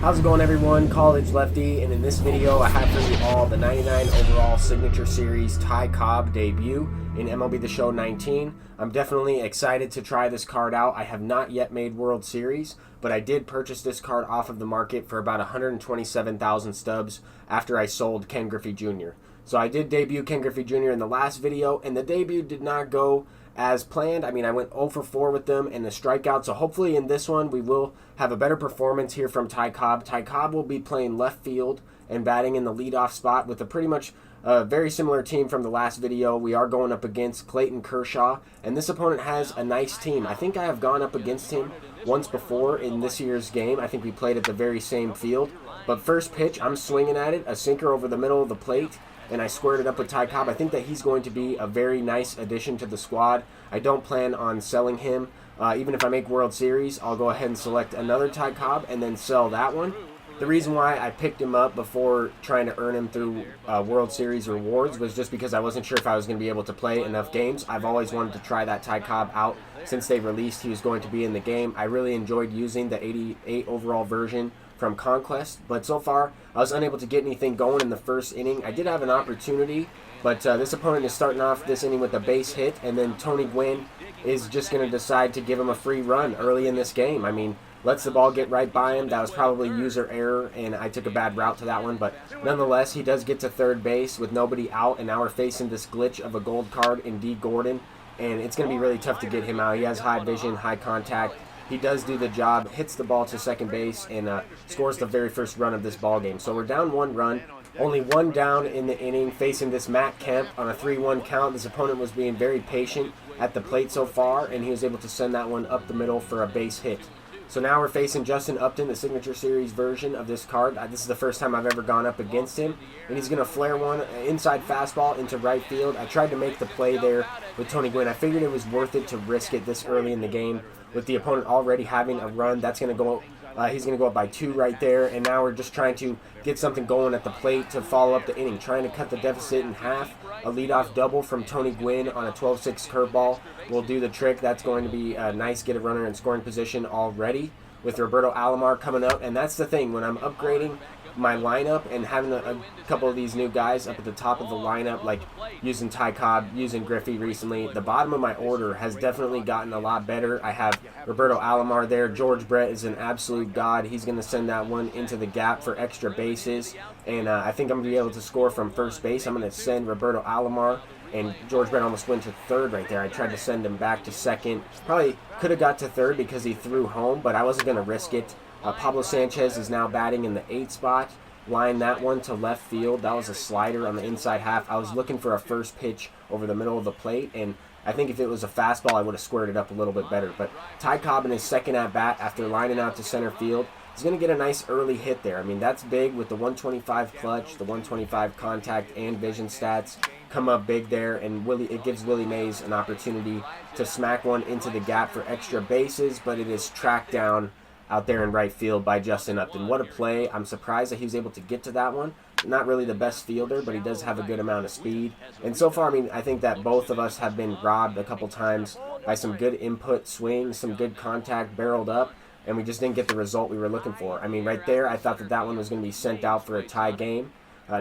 How's it going, everyone? College Lefty, and in this video I have for you all the 99 overall signature series Ty Cobb debut in MLB The Show 19. I'm definitely excited to try this card out. I have not yet made World Series, but I did purchase this card off of the market for about 127,000 stubs after I sold Ken Griffey Jr. So I did debut Ken Griffey Jr. in the last video, and the debut did not go as planned. I mean, I went 0 for 4 with them in the strikeout, so hopefully in this one we will have a better performance here from Ty Cobb. Ty Cobb will be playing left field and batting in the leadoff spot with a pretty much very similar team from the last video. We are going up against Clayton Kershaw, and this opponent has a nice team. I think I have gone up against him once before in this year's game. I think we played at the very same field. But first pitch, I'm swinging at it, a sinker over the middle of the plate, and I squared it up with Ty Cobb. I think that he's going to be a very nice addition to the squad. I don't plan on selling him. Even if I make World Series, I'll go ahead and select another Ty Cobb and then sell that one. The reason why I picked him up before trying to earn him through World Series rewards was just because I wasn't sure if I was going to be able to play enough games. I've always wanted to try that Ty Cobb out since they released he was going to be in the game. I really enjoyed using the 88 overall version from Conquest, but so far I was unable to get anything going in the first inning. I did have an opportunity, but this opponent is starting off this inning with a base hit, and then Tony Gwynn is just going to decide to give him a free run early in this game. I mean, lets the ball get right by him. That was probably user error, and I took a bad route to that one, but nonetheless, he does get to third base with nobody out, and now we're facing this glitch of a gold card in D. Gordon, and it's going to be really tough to get him out. He has high vision, high contact. He does do the job, hits the ball to second base, and scores the very first run of this ball game. So we're down 1 run, only 1 down in the inning, facing this Matt Kemp on a 3-1 count. This opponent was being very patient at the plate so far, and he was able to send that one up the middle for a base hit. So now we're facing Justin Upton, the signature series version of this card. This is the first time I've ever gone up against him, and he's going to flare one inside fastball into right field. I tried to make the play there with Tony Gwynn. I figured it was worth it to risk it this early in the game with the opponent already having a run. That's going to go. He's going to go up by 2 right there, and now we're just trying to get something going at the plate to follow up the inning, trying to cut the deficit in half. A leadoff double from Tony Gwynn on a 12-6 curveball will do the trick. That's going to be nice, get a runner in scoring position already with Roberto Alomar coming up. And that's the thing, when I'm upgrading my lineup and having a couple of these new guys up at the top of the lineup, like using Ty Cobb, using Griffey recently, the bottom of my order has definitely gotten a lot better. I have Roberto Alomar there. George Brett is an absolute god. He's going to send that one into the gap for extra bases, and I think I'm going to be able to score from first base. I'm going to send Roberto Alomar, and George Brett almost went to third right there. I tried to send him back to second. Probably could have got to third because he threw home, but I wasn't going to risk it. Pablo Sanchez is now batting in the 8th spot. Line that one to left field. That was a slider on the inside half. I was looking for a first pitch over the middle of the plate, and I think if it was a fastball, I would have squared it up a little bit better. But Ty Cobb in his second at-bat after lining out to center field, he's going to get a nice early hit there. I mean, that's big with the 125 clutch, the 125 contact and vision stats come up big there, and it gives Willie Mays an opportunity to smack one into the gap for extra bases, but it is tracked down out there in right field by Justin Upton. What a play. I'm surprised that he was able to get to that one. Not really the best fielder, but he does have a good amount of speed. And so far, I mean, I think that both of us have been robbed a couple times by some good input swings, some good contact barreled up, and we just didn't get the result we were looking for. I mean, right there, I thought that one was going to be sent out for a tie game.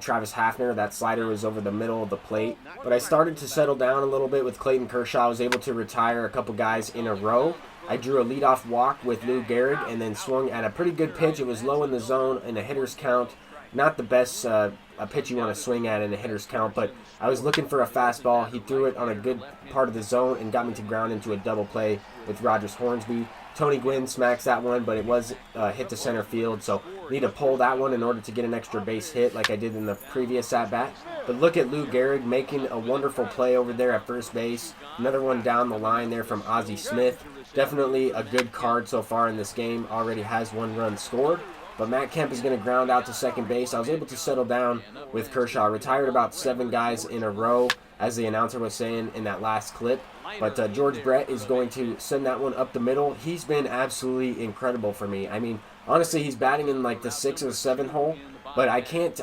Travis Hafner, that slider was over the middle of the plate. But I started to settle down a little bit with Clayton Kershaw. I was able to retire a couple guys in a row. I drew a leadoff walk with Lou Gehrig and then swung at a pretty good pitch. It was low in the zone in a hitter's count. Not the best a pitch you want to swing at in a hitter's count, but I was looking for a fastball. He threw it on a good part of the zone and got me to ground into a double play with Rogers Hornsby. Tony Gwynn smacks that one, but it was hit to center field, so need to pull that one in order to get an extra base hit like I did in the previous at-bat. But look at Lou Gehrig making a wonderful play over there at first base. Another one down the line there from Ozzie Smith. Definitely a good card so far in this game. Already has 1 run scored. But Matt Kemp is going to ground out to second base. I was able to settle down with Kershaw. Retired about 7 guys in a row, as the announcer was saying in that last clip. But George Brett is going to send that one up the middle. He's been absolutely incredible for me. I mean, honestly, he's batting in like the 6 or 7 hole. But I can't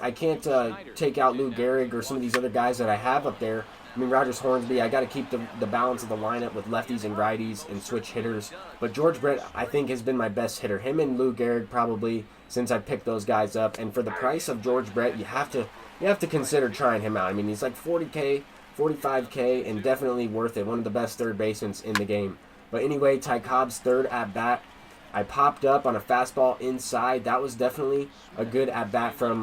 take out Lou Gehrig or some of these other guys that I have up there Hornsby. I got to keep the balance of the lineup with lefties and righties and switch hitters. But George Brett, I think, has been my best hitter. Him and Lou Gehrig probably since I picked those guys up. And for the price of George Brett, you have to consider trying him out. I mean, he's like 40K, 45K, and definitely worth it. One of the best third basemen in the game. But anyway, Ty Cobb's third at bat. I popped up on a fastball inside. That was definitely a good at-bat from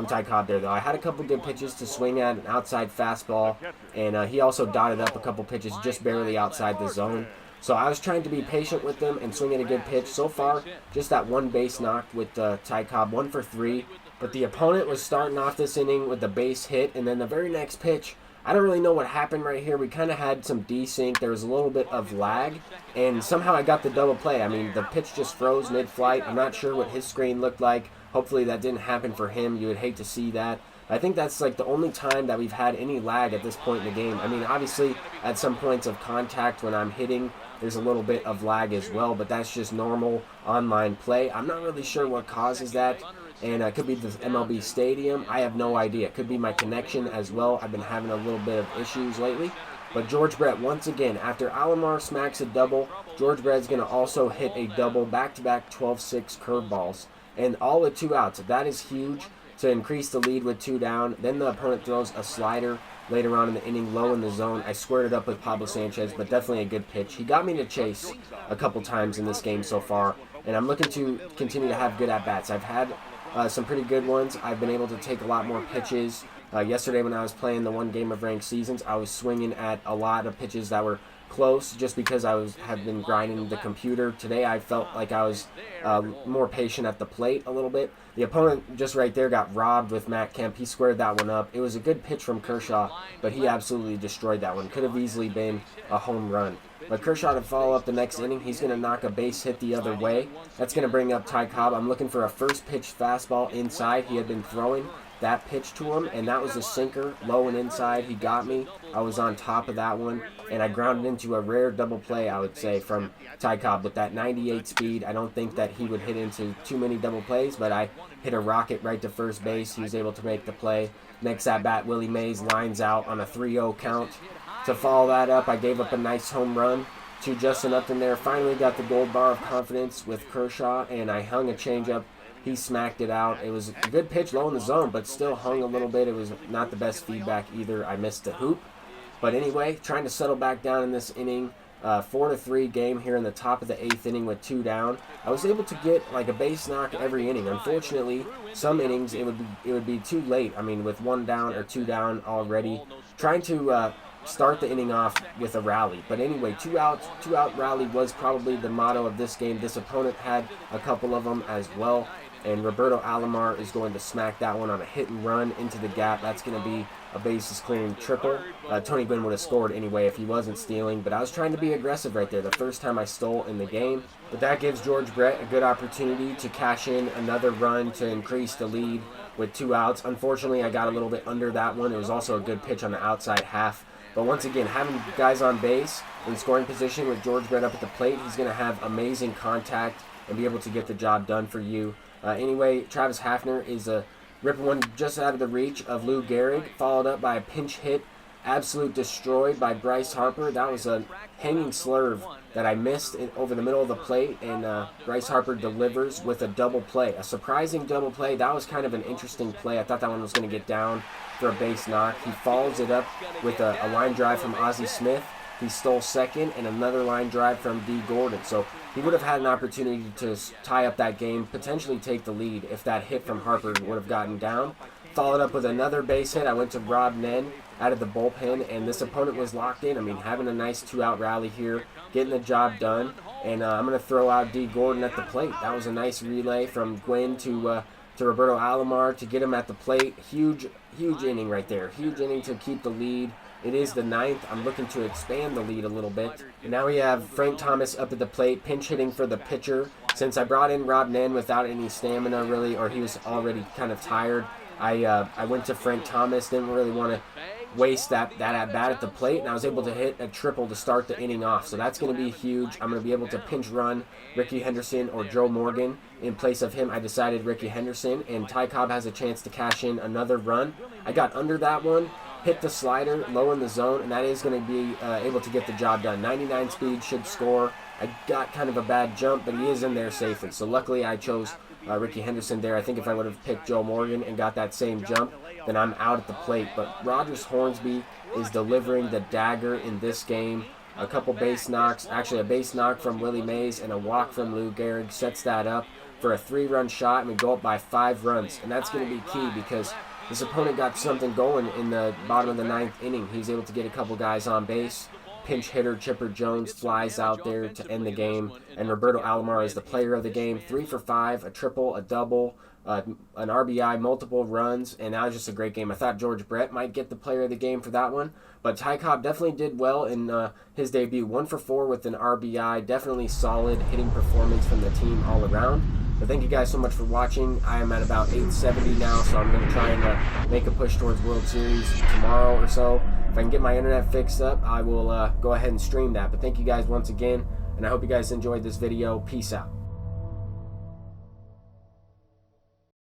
Ty Cobb there, though. I had a couple good pitches to swing at, an outside fastball, and he also dotted up a couple pitches just barely outside the zone. So I was trying to be patient with them and swing at a good pitch. So far, just that one base knock with Ty Cobb, 1 for 3. But the opponent was starting off this inning with the base hit, and then the very next pitch, I don't really know what happened right here. We kind of had some desync. There was a little bit of lag, and somehow I got the double play. I mean, the pitch just froze mid-flight. I'm not sure what his screen looked like. Hopefully that didn't happen for him. You would hate to see that. I think that's like the only time that we've had any lag at this point in the game. I mean, obviously, at some points of contact when I'm hitting, there's a little bit of lag as well, but that's just normal online play. I'm not really sure what causes that. And it could be the MLB stadium. I have no idea. It could be my connection as well. I've been having a little bit of issues lately. But George Brett, once again, after Alomar smacks a double, George Brett's going to also hit a double, back-to-back 12-6 curveballs. And all with 2 outs. That is huge to increase the lead with 2 down. Then the opponent throws a slider later on in the inning, low in the zone. I squared it up with Pablo Sanchez, but definitely a good pitch. He got me to chase a couple times in this game so far. And I'm looking to continue to have good at-bats. I've had some pretty good ones. I've been able to take a lot more pitches. Yesterday when I was playing the one game of ranked seasons, I was swinging at a lot of pitches that were close just because I have been grinding the computer. Today I felt like I was more patient at the plate a little bit. The opponent just right there got robbed with Matt Kemp. He squared that one up. It was a good pitch from Kershaw, but he absolutely destroyed that one. Could have easily been a home run. But Kershaw to follow up the next inning, he's going to knock a base hit the other way. That's going to bring up Ty Cobb. I'm looking for a first pitch fastball inside. He had been throwing that pitch to him, and that was a sinker, low and inside. He got me. I was on top of that one, and I grounded into a rare double play, I would say, from Ty Cobb. With that 98 speed, I don't think that he would hit into too many double plays, but I hit a rocket right to first base. He was able to make the play. Next at-bat, Willie Mays lines out on a 3-0 count. To follow that up, I gave up a nice home run to Justin Upton there. Finally got the gold bar of confidence with Kershaw, and I hung a changeup. He smacked it out. It was a good pitch low in the zone, but still hung a little bit. It was not the best feedback either. I missed the hoop. But anyway, trying to settle back down in this inning. 4-3 game here in the top of the 8th inning with 2 down. I was able to get like a base knock every inning. Unfortunately, some innings it would be too late. I mean, with 1 down or 2 down already. Trying to start the inning off with a rally. But anyway, 2 out rally was probably the motto of this game. This opponent had a couple of them as well. And Roberto Alomar is going to smack that one on a hit and run into the gap. That's going to be a bases clearing triple. Tony Gwynn would have scored anyway if he wasn't stealing, but I was trying to be aggressive right there. The first time I stole in the game. But that gives George Brett a good opportunity to cash in another run to increase the lead with 2 outs. Unfortunately, I got a little bit under that one. It was also a good pitch on the outside half. But once again, having guys on base in scoring position with George Brett up at the plate, he's going to have amazing contact and be able to get the job done for you. Anyway, Travis Hafner is ripping one just out of the reach of Lou Gehrig, followed up by a pinch hit, absolute destroyed by Bryce Harper. That was a hanging slurve that I missed over the middle of the plate, and Bryce Harper delivers with a double play. A surprising double play. That was kind of an interesting play. I thought that one was going to get down for a base knock. He follows it up with a line drive from Ozzie Smith. He stole second, and another line drive from D. Gordon. So he would have had an opportunity to tie up that game, potentially take the lead if that hit from Harper would have gotten down. Followed up with another base hit. I went to Rob Nen out of the bullpen, and this opponent was locked in. I mean, having a nice 2-out rally here, getting the job done. And I'm going to throw out D. Gordon at the plate. That was a nice relay from Gwynn to Roberto Alomar to get him at the plate. Huge inning right there. Huge inning to keep the lead. It is the 9th. I'm looking to expand the lead a little bit. And now we have Frank Thomas up at the plate, pinch hitting for the pitcher. Since I brought in Rob Nen without any stamina really, or he was already kind of tired, I went to Frank Thomas. Didn't really want to waste that at-bat at the plate, and I was able to hit a triple to start the inning off. So that's going to be huge. I'm going to be able to pinch run Ricky Henderson or Joe Morgan. In place of him, I decided Ricky Henderson, and Ty Cobb has a chance to cash in another run. I got under that one, hit the slider low in the zone, and that is going to be able to get the job done. 99 speed, should score. I got kind of a bad jump, but he is in there safely. So luckily I chose Ricky Henderson there. I think if I would have picked Joe Morgan and got that same jump, then I'm out at the plate. But Rogers Hornsby is delivering the dagger in this game. A couple base knocks, actually a base knock from Willie Mays and a walk from Lou Gehrig sets that up for a 3-run shot, and we go up by 5 runs. And that's going to be key because this opponent got something going in the bottom of the 9th inning. He's able to get a couple guys on base. Pinch hitter Chipper Jones flies out there to end the game, and Roberto Alomar is the player of the game. 3 for 5, a triple, a double, an RBI, multiple runs, and that was just a great game. I thought George Brett might get the player of the game for that one, but Ty Cobb definitely did well in his debut. 1 for 4 with an RBI, definitely solid hitting performance from the team all around. But thank you guys so much for watching. I am at about 870 now, so I'm going to try and make a push towards World Series tomorrow or so. If I can get my internet fixed up, I will go ahead and stream that. But thank you guys once again, and I hope you guys enjoyed this video. Peace out.